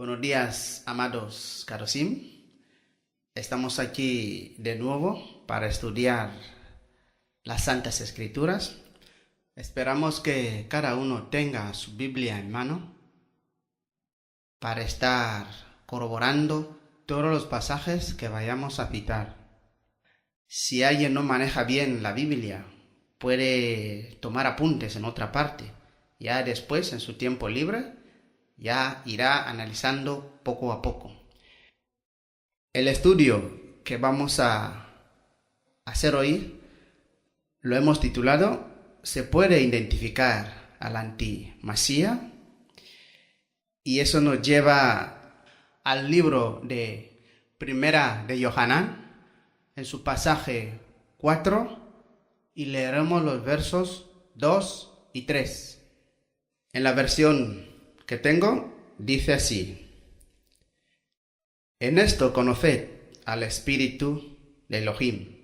Buenos días, amados Karosim. Estamos aquí de nuevo para estudiar las Santas Escrituras. Esperamos que cada uno tenga su Biblia en mano para estar corroborando todos los pasajes que vayamos a citar. Si alguien no maneja bien la Biblia, puede tomar apuntes en otra parte. Ya después, en su tiempo libre, ya irá analizando poco a poco. El estudio que vamos a hacer hoy lo hemos titulado ¿Se puede identificar al anti-Masías? Y eso nos lleva al libro de Primera de Yohanan, en su pasaje 4, y leeremos los versos 2 y 3. En la versión que tengo, dice así: En esto conoced al Espíritu de Elohim.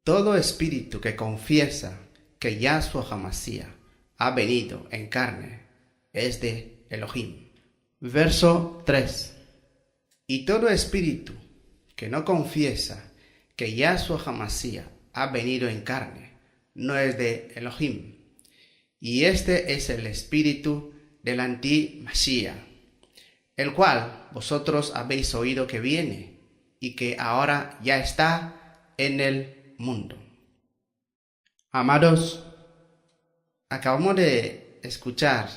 Todo espíritu que confiesa que Yahshua HaMashiach ha venido en carne es de Elohim. Verso 3. Y todo espíritu que no confiesa que Yahshua HaMashiach ha venido en carne no es de Elohim. Y este es el espíritu del anti-Mashiach, el cual vosotros habéis oído que viene y que ahora ya está en el mundo. Amados, acabamos de escuchar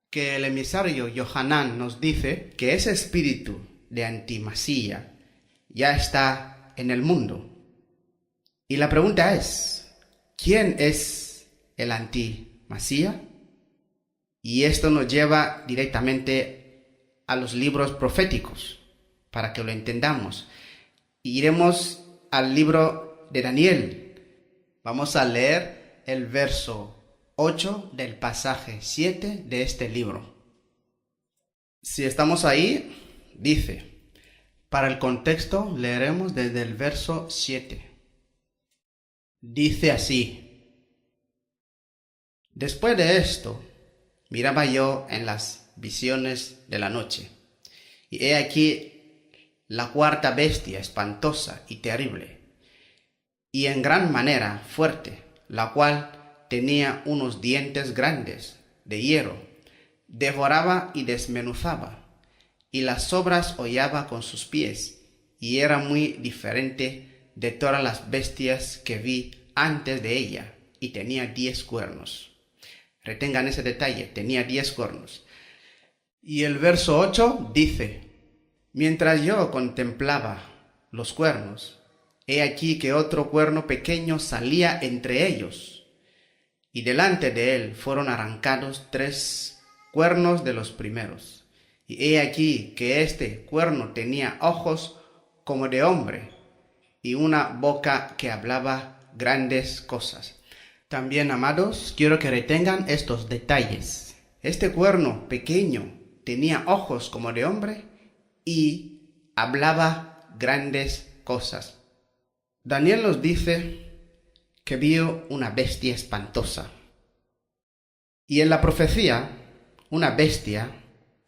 que el emisario Yohanan nos dice que ese espíritu de anti-Mashiach ya está en el mundo. Y la pregunta es, ¿quién es el anti-Mashiach? Y esto nos lleva directamente a los libros proféticos, para que lo entendamos. Iremos al libro de Daniel. Vamos a leer el verso 8 del pasaje 7 de este libro. Si estamos ahí, dice, para el contexto leeremos desde el verso 7. Dice así: Después de esto, miraba yo en las visiones de la noche, y he aquí la cuarta bestia espantosa y terrible, y en gran manera fuerte, la cual tenía unos dientes grandes de hierro, devoraba y desmenuzaba, y las sobras hollaba con sus pies, y era muy diferente de todas las bestias que vi antes de ella, y tenía 10 cuernos. Retengan ese detalle, tenía 10 cuernos. Y el verso 8 dice: Mientras yo contemplaba los cuernos, he aquí que otro cuerno pequeño salía entre ellos, y delante de él fueron arrancados 3 cuernos de los primeros. Y he aquí que este cuerno tenía ojos como de hombre, y una boca que hablaba grandes cosas. También, amados, quiero que retengan estos detalles. Este cuerno pequeño tenía ojos como de hombre y hablaba grandes cosas. Daniel nos dice que vio una bestia espantosa. Y en la profecía, una bestia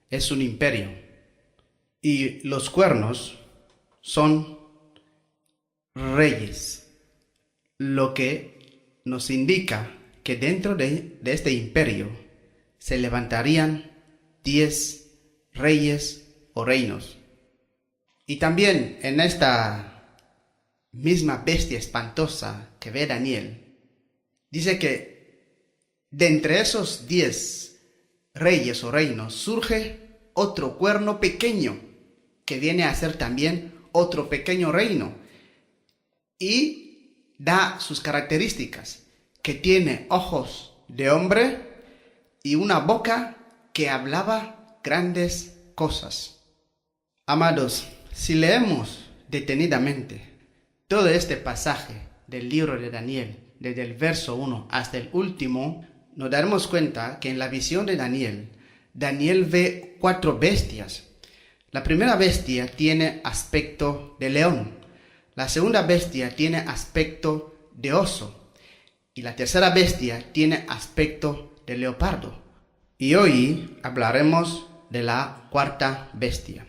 es un imperio. Y los cuernos son reyes, lo que nos indica que dentro de este imperio se levantarían 10 reyes o reinos. Y también en esta misma bestia espantosa que ve Daniel, dice que de entre esos 10 reyes o reinos surge otro cuerno pequeño que viene a ser también otro pequeño reino, y da sus características, que tiene ojos de hombre y una boca que hablaba grandes cosas. Amados, si leemos detenidamente todo este pasaje del libro de Daniel, desde el verso 1 hasta el último, nos daremos cuenta que en la visión de Daniel, Daniel ve 4 bestias. La primera bestia tiene aspecto de león. La segunda bestia tiene aspecto de oso. Y la tercera bestia tiene aspecto de leopardo. Y hoy hablaremos de la cuarta bestia.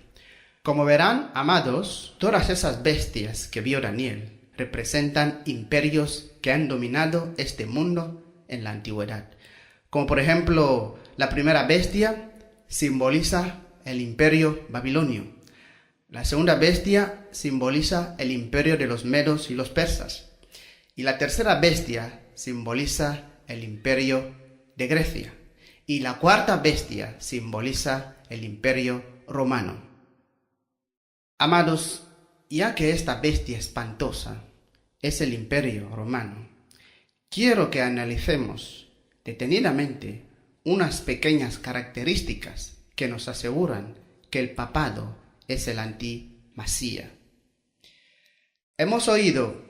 Como verán, amados, todas esas bestias que vio Daniel representan imperios que han dominado este mundo en la antigüedad. Como por ejemplo, la primera bestia simboliza el imperio babilonio. La segunda bestia simboliza el imperio de los medos y los persas. Y la tercera bestia simboliza el imperio de Grecia. Y la cuarta bestia simboliza el imperio romano. Amados, ya que esta bestia espantosa es el imperio romano, quiero que analicemos detenidamente unas pequeñas características que nos aseguran que el papado es el antimasía. Hemos oído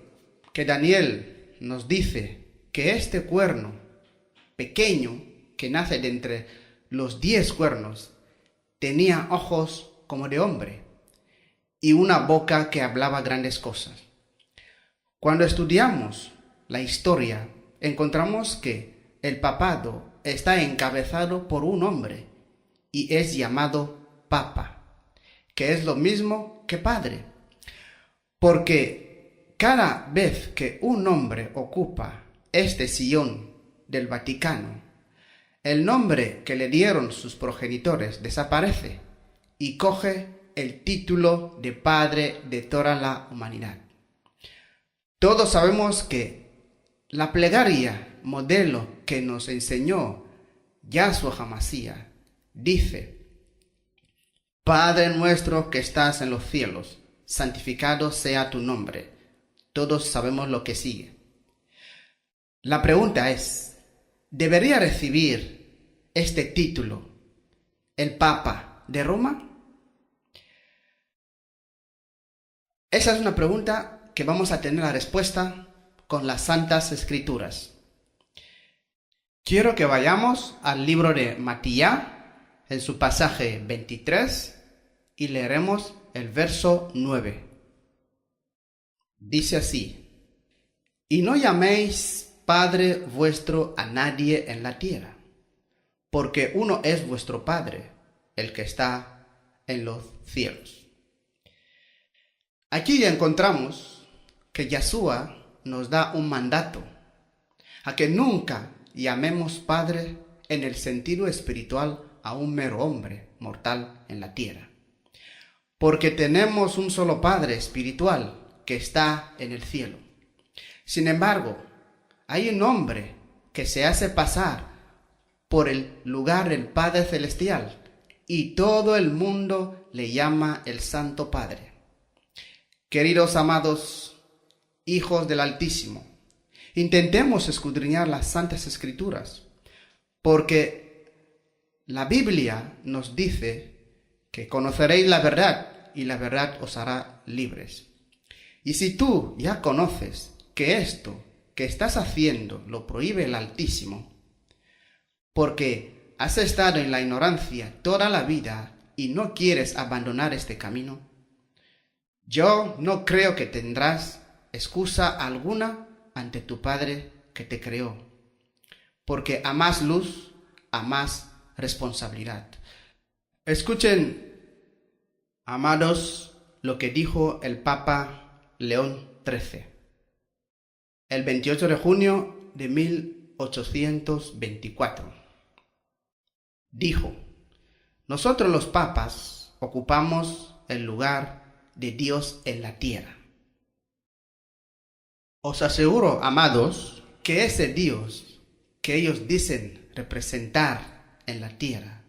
que Daniel nos dice que este cuerno pequeño que nace de entre los 10 cuernos tenía ojos como de hombre y una boca que hablaba grandes cosas. Cuando estudiamos la historia, encontramos que el papado está encabezado por un hombre y es llamado Papa, que es lo mismo que padre, porque cada vez que un hombre ocupa este sillón del Vaticano, el nombre que le dieron sus progenitores desaparece y coge el título de padre de toda la humanidad. Todos sabemos que la plegaria modelo que nos enseñó Yahshua HaMashiach dice: Padre nuestro que estás en los cielos, santificado sea tu nombre. Todos sabemos lo que sigue. La pregunta es, ¿debería recibir este título el Papa de Roma? Esa es una pregunta que vamos a tener la respuesta con las Santas Escrituras. Quiero que vayamos al libro de Matías, en su pasaje 23, y leeremos el verso 9. Dice así: Y no llaméis Padre vuestro a nadie en la tierra, porque uno es vuestro Padre, el que está en los cielos. Aquí ya encontramos que Yahshua nos da un mandato a que nunca llamemos Padre en el sentido espiritual a un mero hombre mortal en la tierra, porque tenemos un solo Padre espiritual que está en el cielo. Sin embargo, hay un hombre que se hace pasar por el lugar del Padre Celestial y todo el mundo le llama el Santo Padre. Queridos amados hijos del Altísimo, intentemos escudriñar las Santas Escrituras, porque la Biblia nos dice que conoceréis la verdad y la verdad os hará libres. Y si tú ya conoces que esto que estás haciendo lo prohíbe el Altísimo, porque has estado en la ignorancia toda la vida y no quieres abandonar este camino, yo no creo que tendrás excusa alguna ante tu Padre que te creó, porque a más luz, a más responsabilidad. Escuchen, amados, lo que dijo el Papa León XIII, el 28 de junio de 1824. Dijo: nosotros los papas ocupamos el lugar de Dios en la tierra. Os aseguro, amados, que ese Dios que ellos dicen representar en la tierra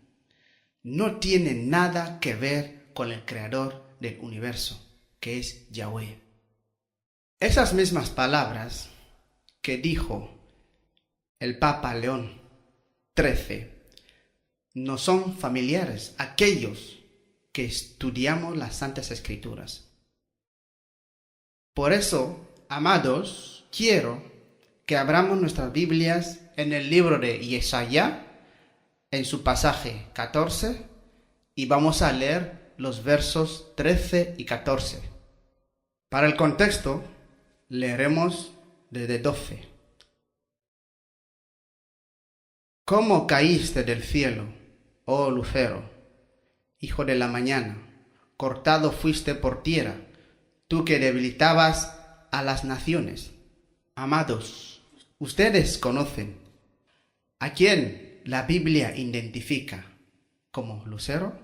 no tiene nada que ver con el creador del universo, que es Yahweh. Esas mismas palabras que dijo el Papa León XIII no son familiares a aquellos que estudiamos las Santas Escrituras. Por eso, amados, quiero que abramos nuestras Biblias en el libro de Yesaya, en su pasaje 14, y vamos a leer los versos 13 y 14. Para el contexto, leeremos desde 12. ¿Cómo caíste del cielo, oh lucero, hijo de la mañana, cortado fuiste por tierra, tú que debilitabas a las naciones. Amados, ustedes conocen a quién la Biblia identifica como lucero.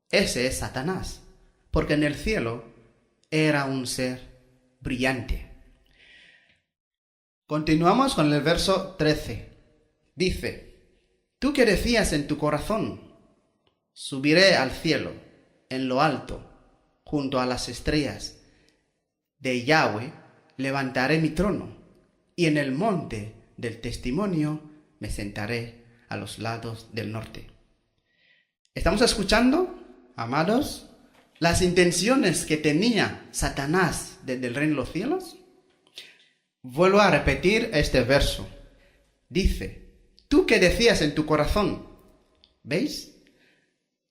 Ese es Satanás, porque en el cielo era un ser brillante. Continuamos con el verso 13. Dice: tú que decías en tu corazón, subiré al cielo, en lo alto, junto a las estrellas de Yahweh, levantaré mi trono, y en el monte del testimonio me sentaré a los lados del norte. ¿Estamos escuchando, amados, las intenciones que tenía Satanás desde el reino de los cielos? Vuelvo a repetir este verso. Dice: tú que decías en tu corazón, ¿veis?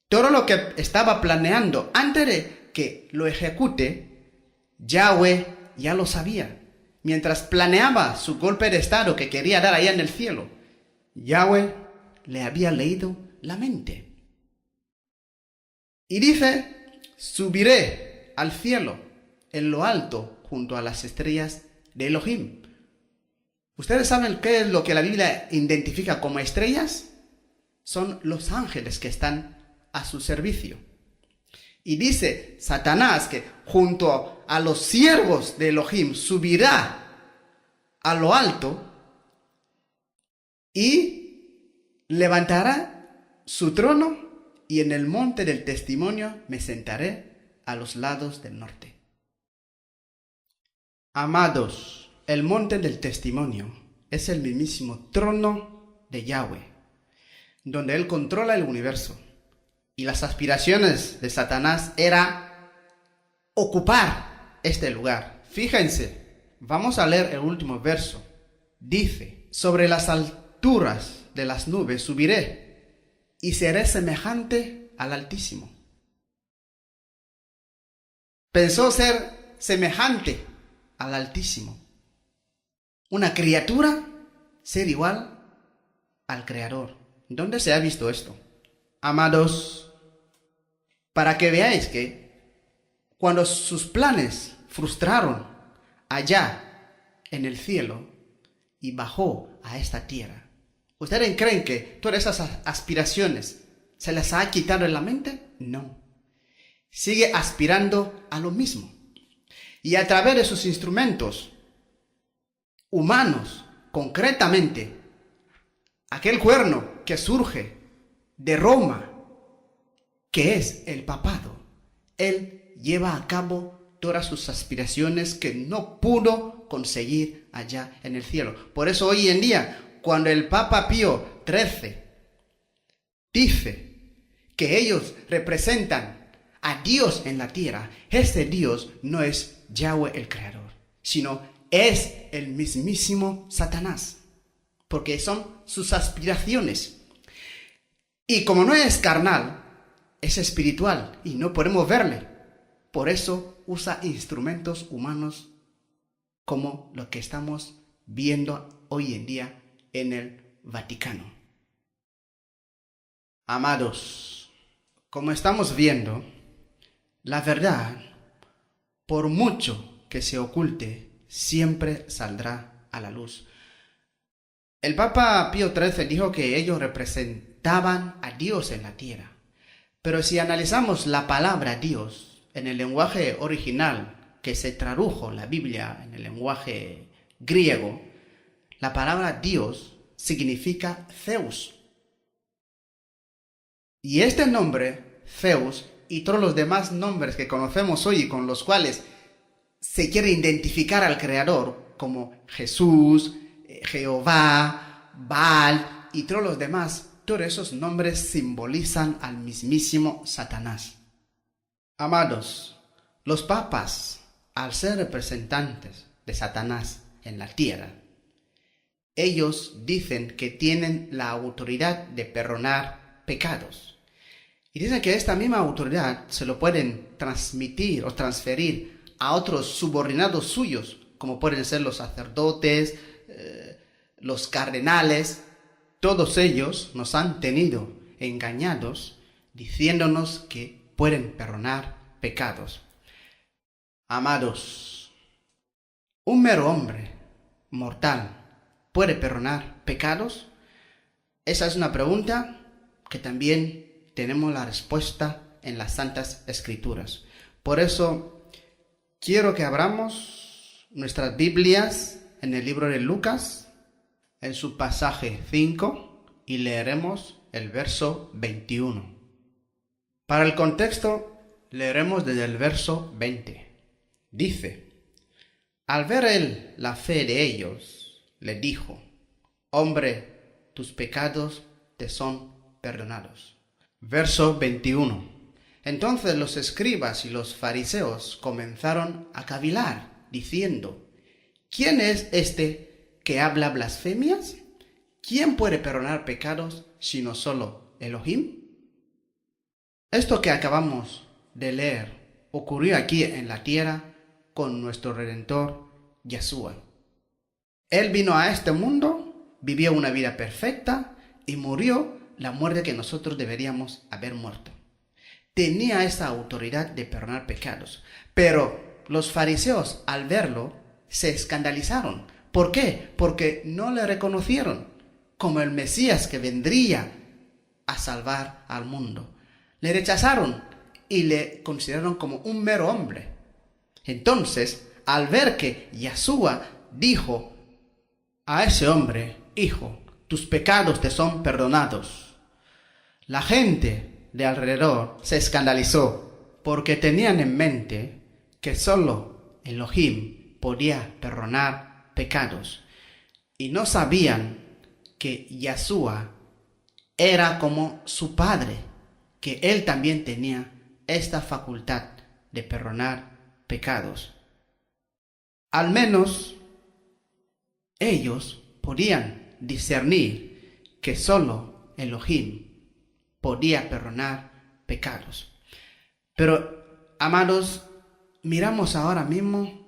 Todo lo que estaba planeando antes de que lo ejecute, Yahweh ya lo sabía. Mientras planeaba su golpe de estado que quería dar allá en el cielo, Yahweh le había leído la mente. Y dice: subiré al cielo, en lo alto, junto a las estrellas de Elohim. ¿Ustedes saben qué es lo que la Biblia identifica como estrellas? Son los ángeles que están a su servicio. Y dice Satanás que junto a los siervos de Elohim subirá a lo alto y levantará su trono, y en el monte del testimonio me sentaré a los lados del norte. Amados, el monte del testimonio es el mismísimo trono de Yahweh, donde Él controla el universo. Y las aspiraciones de Satanás era ocupar este lugar. Fíjense, vamos a leer el último verso. Dice: sobre las alturas de las nubes subiré y seré semejante al Altísimo. Pensó ser semejante al Altísimo. Una criatura ser igual al Creador. ¿Dónde se ha visto esto? Amados, para que veáis que cuando sus planes frustraron allá en el cielo y bajó a esta tierra, ¿ustedes creen que todas esas aspiraciones se las ha quitado en la mente? No. Sigue aspirando a lo mismo. Y a través de sus instrumentos humanos, concretamente, aquel cuerno que surge de Roma, que es el papado, él lleva a cabo todas sus aspiraciones que no pudo conseguir allá en el cielo. Por eso hoy en día, cuando el Papa Pío XIII dice que ellos representan a Dios en la tierra, ese Dios no es Yahweh el Creador, sino es el mismísimo Satanás, porque son sus aspiraciones. Y como no es carnal, es espiritual y no podemos verle. Por eso usa instrumentos humanos como lo que estamos viendo hoy en día en el Vaticano. Amados, como estamos viendo, la verdad, por mucho que se oculte, siempre saldrá a la luz. El Papa Pío XIII dijo que ellos representaban a Dios en la tierra. Pero si analizamos la palabra Dios en el lenguaje original que se tradujo la Biblia en el lenguaje griego, la palabra Dios significa Zeus. Y este nombre, Zeus, y todos los demás nombres que conocemos hoy y con los cuales se quiere identificar al Creador, como Jesús, Jehová, Baal y todos los demás, todos esos nombres simbolizan al mismísimo Satanás. Amados, los papas, al ser representantes de Satanás en la tierra, ellos dicen que tienen la autoridad de perdonar pecados. Y dicen que esta misma autoridad se lo pueden transmitir o transferir a otros subordinados suyos, como pueden ser los sacerdotes, los cardenales. Todos ellos nos han tenido engañados diciéndonos que pueden perdonar pecados. Amados, ¿un mero hombre mortal puede perdonar pecados? Esa es una pregunta que también tenemos la respuesta en las Santas Escrituras. Por eso quiero que abramos nuestras Biblias en el libro de Lucas, en su pasaje 5, y leeremos el verso 21. Para el contexto, leeremos desde el verso 20. Dice: al ver él la fe de ellos, le dijo: hombre, tus pecados te son perdonados. Verso 21. Entonces los escribas y los fariseos comenzaron a cavilar, diciendo: ¿quién es este que habla blasfemias? ¿Quién puede perdonar pecados sino solo Elohim? Esto que acabamos de leer ocurrió aquí en la tierra con nuestro Redentor Yeshua. Él vino a este mundo, vivió una vida perfecta y murió la muerte que nosotros deberíamos haber muerto. Tenía esa autoridad de perdonar pecados, pero los fariseos al verlo se escandalizaron. ¿Por qué? Porque no le reconocieron como el Mesías que vendría a salvar al mundo. Le rechazaron y le consideraron como un mero hombre. Entonces, al ver que Yeshua dijo a ese hombre: hijo, tus pecados te son perdonados, la gente de alrededor se escandalizó porque tenían en mente que solo Elohim podía perdonar pecados y no sabían que Yeshua era como su padre, que él también tenía esta facultad de perdonar pecados. Al menos ellos podían discernir que solo Elohim podía perdonar pecados. Pero, amados, miramos ahora mismo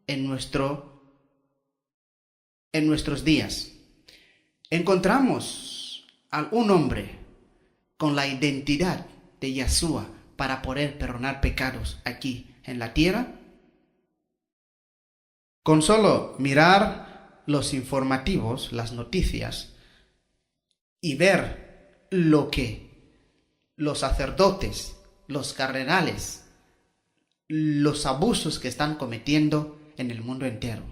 en nuestros días. Encontramos a un hombre con la identidad de Yeshua para poder perdonar pecados aquí en la tierra. Con solo mirar los informativos, las noticias, y ver lo que los sacerdotes, los cardenales, los abusos que están cometiendo en el mundo entero.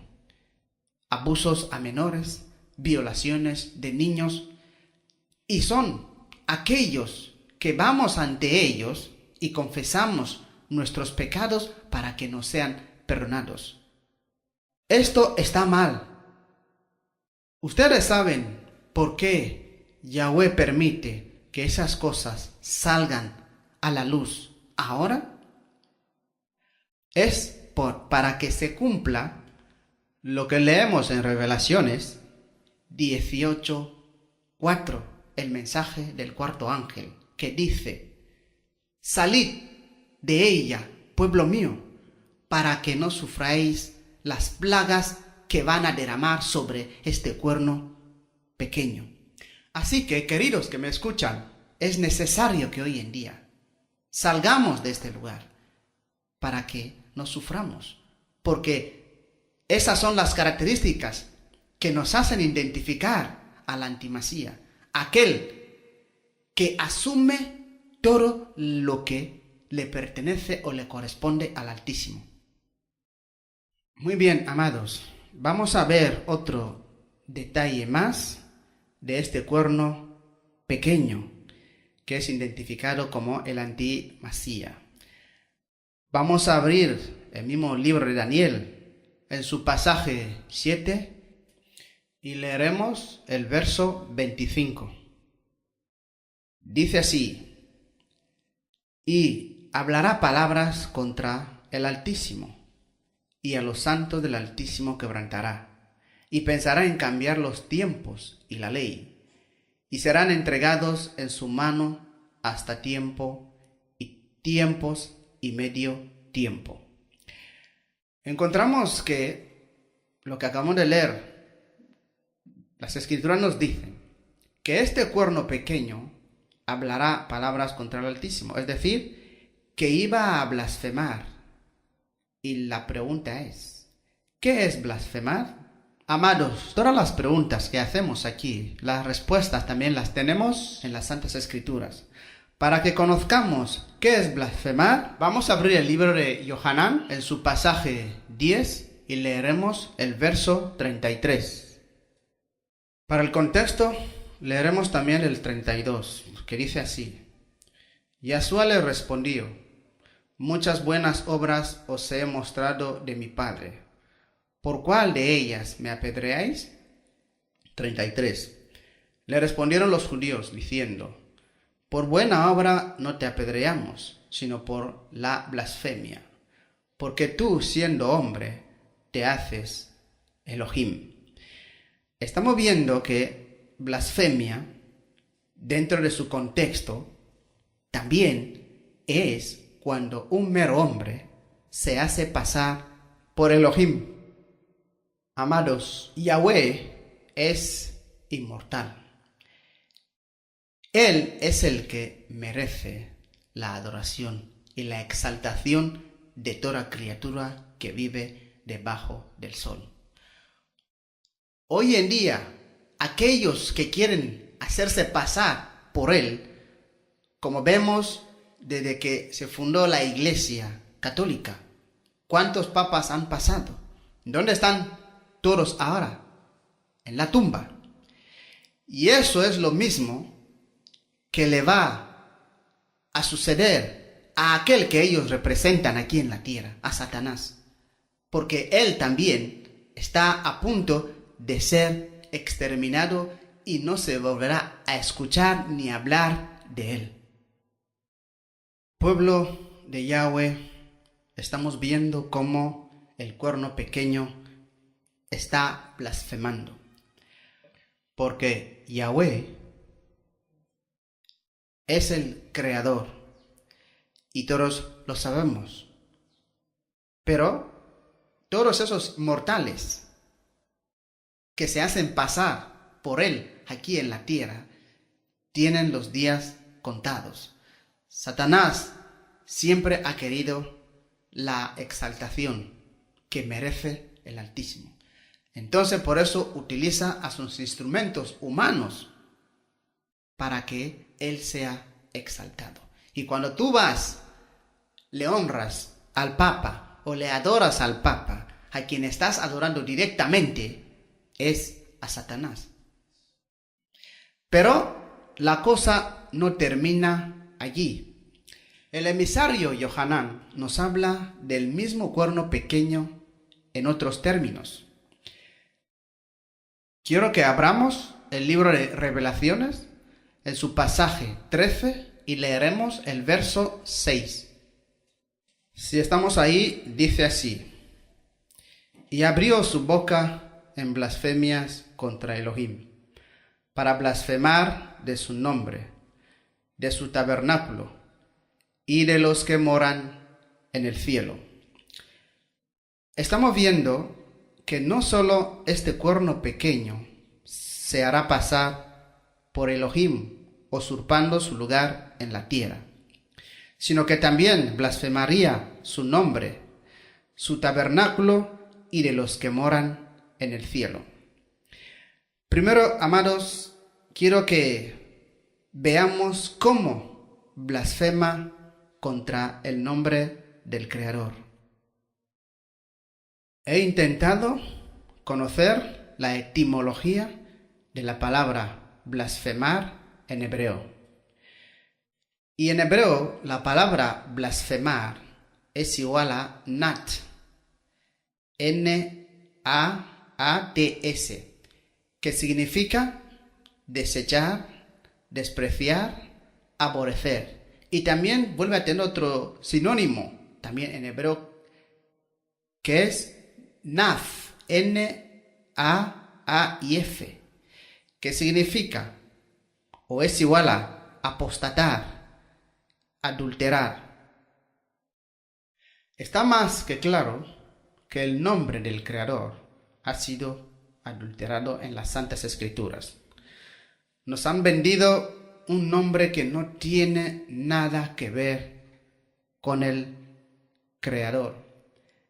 Abusos a menores, violaciones de niños, y son aquellos que vamos ante ellos y confesamos nuestros pecados para que nos sean perdonados. Esto está mal. ¿Ustedes saben por qué Yahweh permite que esas cosas salgan a la luz ahora? Es para que se cumpla lo que leemos en Revelaciones 18:4, el mensaje del cuarto ángel, que dice: salid de ella, pueblo mío, para que no sufráis las plagas que van a derramar sobre este cuerno pequeño. Así que, queridos que me escuchan, es necesario que hoy en día salgamos de este lugar para que no suframos, porque esas son las características que nos hacen identificar al antimasía, aquel que asume todo lo que le pertenece o le corresponde al Altísimo. Muy bien, amados, vamos a ver otro detalle más de este cuerno pequeño que es identificado como el antimasía. Vamos a abrir el mismo libro de Daniel en su pasaje 7 y leeremos el verso 25. Dice así: y hablará palabras contra el Altísimo, y a los santos del Altísimo quebrantará, y pensará en cambiar los tiempos y la ley, y serán entregados en su mano hasta tiempo y tiempos y medio tiempo. Encontramos que lo que acabamos de leer, las Escrituras nos dicen que este cuerno pequeño hablará palabras contra el Altísimo. Es decir, que iba a blasfemar. Y la pregunta es, ¿qué es blasfemar? Amados, todas las preguntas que hacemos aquí, las respuestas también las tenemos en las Santas Escrituras. Para que conozcamos qué es blasfemar, vamos a abrir el libro de Yohanan en su pasaje 10 y leeremos el verso 33. Para el contexto, leeremos también el 32, que dice así. Yahshua le respondió, muchas buenas obras os he mostrado de mi Padre. ¿Por cuál de ellas me apedreáis? 33. Le respondieron los judíos, diciendo, por buena obra no te apedreamos, sino por la blasfemia, porque tú, siendo hombre, te haces Elohim. Estamos viendo que blasfemia, dentro de su contexto, también es cuando un mero hombre se hace pasar por Elohim. Amados, Yahweh es inmortal. Él es el que merece la adoración y la exaltación de toda criatura que vive debajo del sol. Hoy en día, aquellos que quieren hacerse pasar por Él, como vemos desde que se fundó la Iglesia Católica, ¿cuántos papas han pasado? ¿Dónde están todos ahora? En la tumba. Y eso es lo mismo que le va a suceder a aquel que ellos representan aquí en la tierra, a Satanás. Porque él también está a punto de ser exterminado y no se volverá a escuchar ni hablar de él. Pueblo de Yahweh, estamos viendo cómo el cuerno pequeño está blasfemando. Porque Yahweh es el creador y todos lo sabemos. Pero todos esos mortales que se hacen pasar por él aquí en la tierra tienen los días contados. Satanás siempre ha querido la exaltación que merece el Altísimo. Entonces por eso utiliza a sus instrumentos humanos para que él sea exaltado. Y cuando tú vas, le honras al Papa o le adoras al Papa, a quien estás adorando directamente es a Satanás. Pero la cosa no termina allí. El emisario Yohanan nos habla del mismo cuerno pequeño en otros términos. Quiero que abramos el libro de Revelaciones en su pasaje 13 y leeremos el verso 6. Si estamos ahí, dice así: y abrió su boca en blasfemias contra Elohim, para blasfemar de su nombre, de su tabernáculo y de los que moran en el cielo. Estamos viendo que no solo este cuerno pequeño se hará pasar por Elohim, usurpando su lugar en la tierra, sino que también blasfemaría su nombre, su tabernáculo y de los que moran en el cielo. Primero, amados, quiero que veamos cómo blasfema contra el nombre del Creador. He intentado conocer la etimología de la palabra blasfemar en hebreo. Y en hebreo la palabra blasfemar es igual a nat, N-A-A-T-S, que significa desechar, despreciar, aborrecer. Y también vuelve a tener otro sinónimo, también en hebreo, que es naf, N-A-A-I-F, que significa o es igual a apostatar, adulterar. Está más que claro que el nombre del Creador ha sido adulterado en las Santas Escrituras. Nos han vendido un nombre que no tiene nada que ver con el Creador.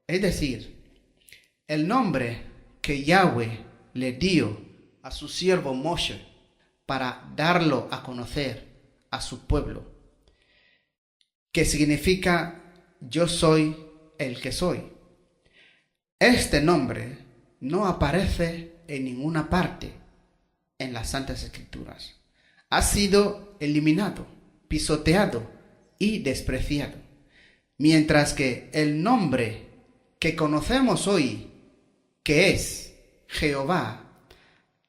Es decir, el nombre que Yahweh le dio a su siervo Moshe para darlo a conocer a su pueblo, que significa yo soy el que soy. Este nombre no aparece en ninguna parte en las Santas Escrituras. Ha sido eliminado, pisoteado y despreciado. Mientras que el nombre que conocemos hoy, que es Jehová,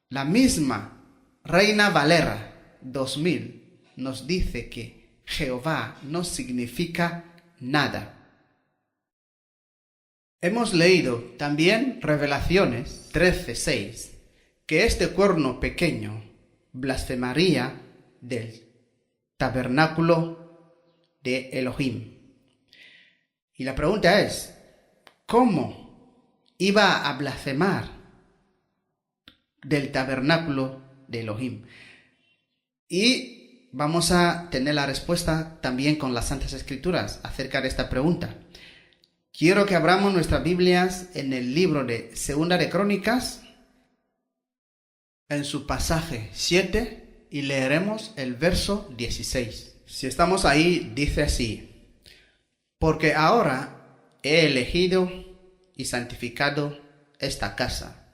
la misma Reina Valera 2000 nos dice que Jehová no significa nada. Hemos leído también Revelaciones 13:6, que este cuerno pequeño blasfemaría del tabernáculo de Elohim. Y la pregunta es, ¿cómo iba a blasfemar del tabernáculo de Elohim? Y vamos a tener la respuesta también con las Santas Escrituras acerca de esta pregunta. Quiero que abramos nuestras Biblias en el libro de Segunda de Crónicas, en su pasaje 7, y leeremos el verso 16. Si estamos ahí, dice así: porque ahora he elegido y santificado esta casa,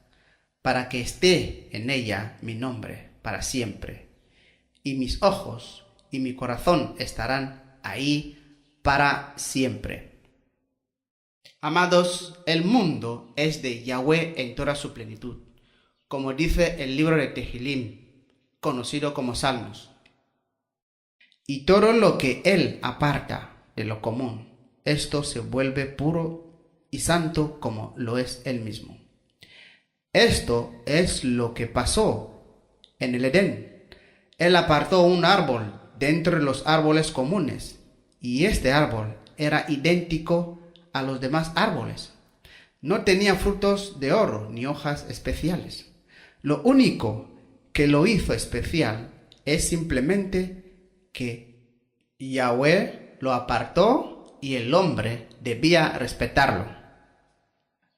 para que esté en ella mi nombre para siempre, y mis ojos y mi corazón estarán ahí para siempre. Amados, el mundo es de Yahweh en toda su plenitud, como dice el libro de Tehilim, conocido como Salmos. Y todo lo que Él aparta de lo común, esto se vuelve puro y santo como lo es Él mismo. Esto es lo que pasó en el Edén. Él apartó un árbol de entre los árboles comunes, y este árbol era idéntico a los demás árboles. No tenía frutos de oro ni hojas especiales. Lo único que lo hizo especial es simplemente que Yahweh lo apartó y el hombre debía respetarlo.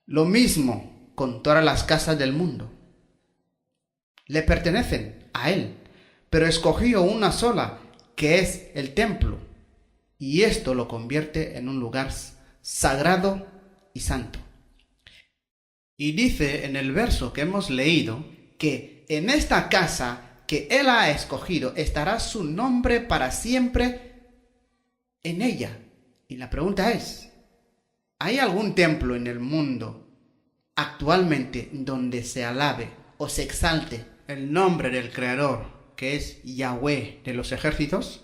Lo mismo con todas las casas del mundo. Le pertenecen a Él, pero escogió una sola, que es el templo, y esto lo convierte en un lugar sagrado y santo. Y dice en el verso que hemos leído que en esta casa que Él ha escogido estará su nombre para siempre en ella. Y la pregunta es, ¿hay algún templo en el mundo actualmente donde se alabe o se exalte el nombre del Creador, que es Yahweh de los ejércitos?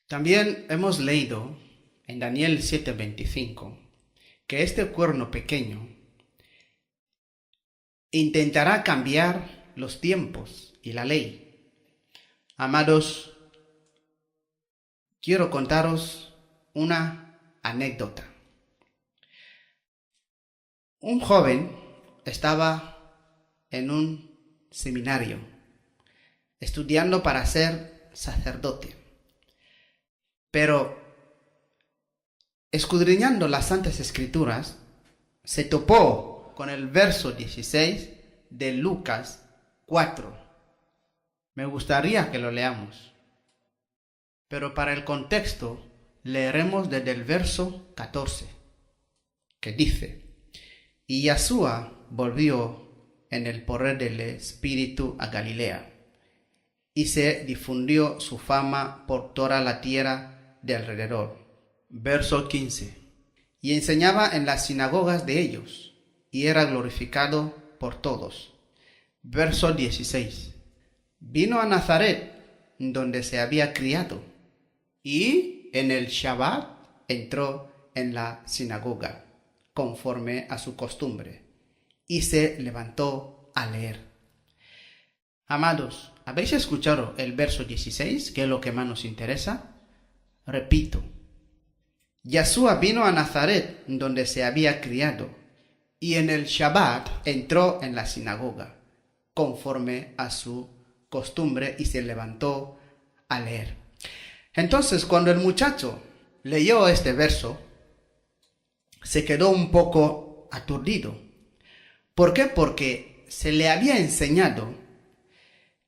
También hemos leído en Daniel 7:25 que este cuerno pequeño intentará cambiar los tiempos y la ley. Amados, quiero contaros una anécdota. Un joven estaba en un seminario estudiando para ser sacerdote, pero escudriñando las Santas Escrituras se topó con el verso 16 de Lucas 4. Me gustaría que lo leamos, pero para el contexto leeremos desde el verso 14, que dice: y Yeshua volvió en el poder del Espíritu a Galilea, y se difundió su fama por toda la tierra de alrededor. Verso 15. Y enseñaba en las sinagogas de ellos, y era glorificado por todos. Verso 16. Vino a Nazaret, donde se había criado, y en el Shabbat entró en la sinagoga, conforme a su costumbre, y se levantó a leer. Amados, ¿habéis escuchado el verso 16, que es lo que más nos interesa? Repito, Yeshua vino a Nazaret, donde se había criado, y en el Shabbat entró en la sinagoga, conforme a su costumbre y se levantó a leer. Entonces, cuando el muchacho leyó este verso, se quedó un poco aturdido. ¿Por qué? Porque se le había enseñado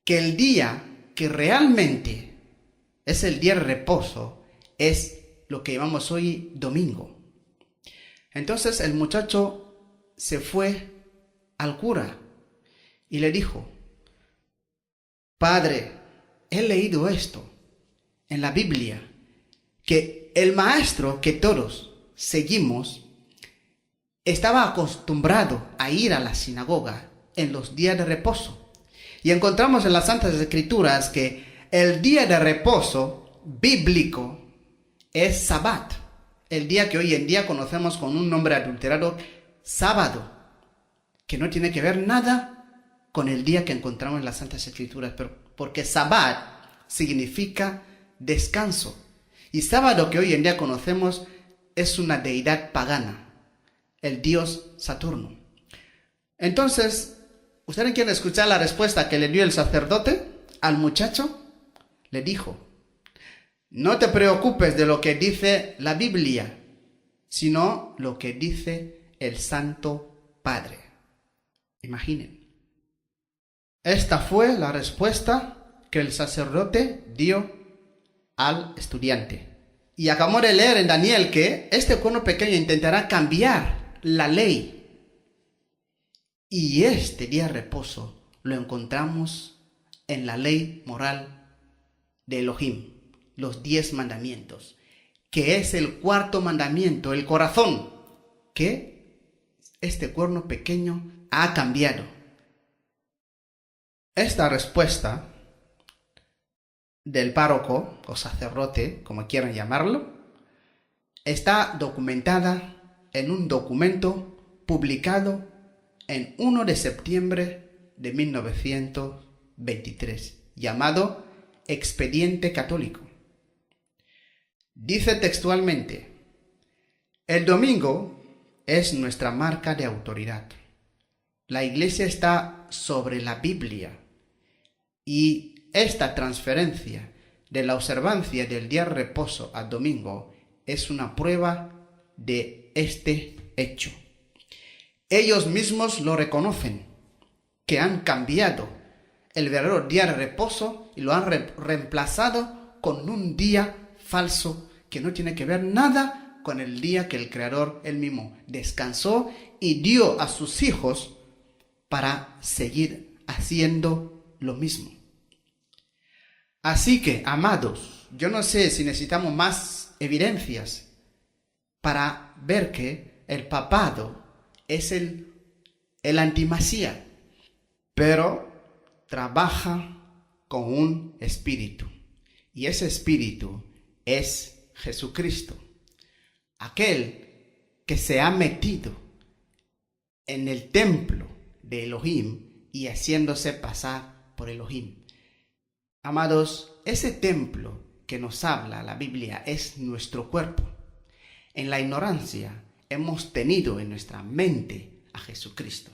que el día que realmente es el día de reposo es lo que llamamos hoy domingo. Entonces el muchacho se fue al cura y le dijo: Padre, he leído esto en la Biblia, que el maestro que todos seguimos estaba acostumbrado a ir a la sinagoga en los días de reposo. Y encontramos en las Santas Escrituras que el día de reposo bíblico es Sabbat, el día que hoy en día conocemos con un nombre adulterado, sábado, que no tiene que ver nada con el día que encontramos en las Santas Escrituras, pero porque Sabbat significa descanso. Y sábado, que hoy en día conocemos, es una deidad pagana, el dios Saturno. Entonces, ¿ustedes quieren escuchar la respuesta que le dio el sacerdote al muchacho? Le dijo: no te preocupes de lo que dice la Biblia, sino lo que dice el Santo Padre. Imaginen. Esta fue la respuesta que el sacerdote dio al estudiante. Y acabamos de leer en Daniel que este cuerno pequeño intentará cambiar la ley. Y este día de reposo lo encontramos en la ley moral de Elohim, los 10 mandamientos, que es el cuarto mandamiento, el corazón, que este cuerno pequeño ha cambiado. Esta respuesta del párroco o sacerdote, como quieran llamarlo, está documentada en un documento publicado en 1 de septiembre de 1923, llamado Expediente Católico. Dice textualmente: el domingo es nuestra marca de autoridad. La Iglesia está sobre la Biblia y esta transferencia de la observancia del día de reposo al domingo es una prueba de este hecho. Ellos mismos lo reconocen, que han cambiado el verdadero día de reposo y lo han reemplazado con un día falso que no tiene que ver nada con el día que el Creador él mismo descansó y dio a sus hijos para seguir haciendo lo mismo. Así que, amados, yo no sé si necesitamos más evidencias para ver que el papado es el antimasía, pero trabaja con un espíritu, y ese espíritu es Jesucristo, aquel que se ha metido en el templo de Elohim y haciéndose pasar por Elohim. Amados, ese templo que nos habla la Biblia es nuestro cuerpo. En la ignorancia hemos tenido en nuestra mente a Jesucristo.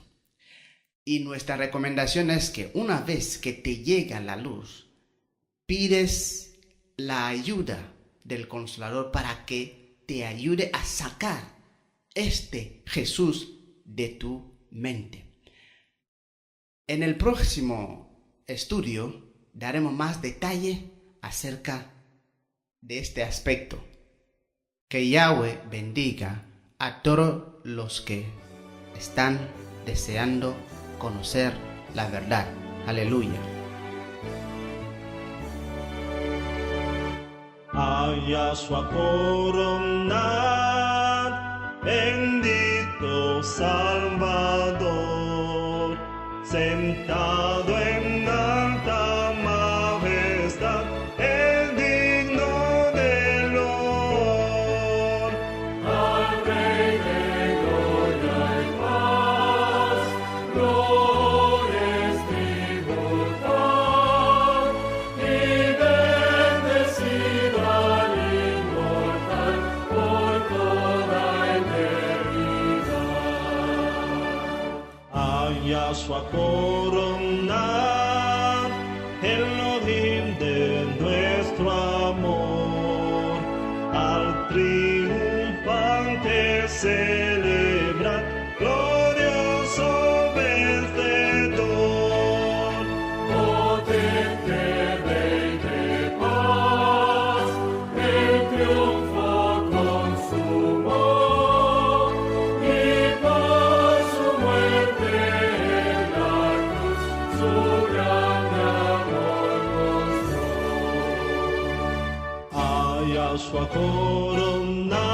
Y nuestra recomendación es que una vez que te llega la luz, pides la ayuda del Consolador para que te ayude a sacar este Jesús de tu mente. En el próximo estudio daremos más detalle acerca de este aspecto. Que Yahweh bendiga a todos los que están deseando conocer la verdad. Aleluya. A sua coronar, bendito Salvador, sentado en alta majestad, el digno del honor. Al Rey de gloria y paz, gloria es tributar, y bendecida al inmortal por toda eternidad. A sua corona grande amor mostró. Ai a sua corona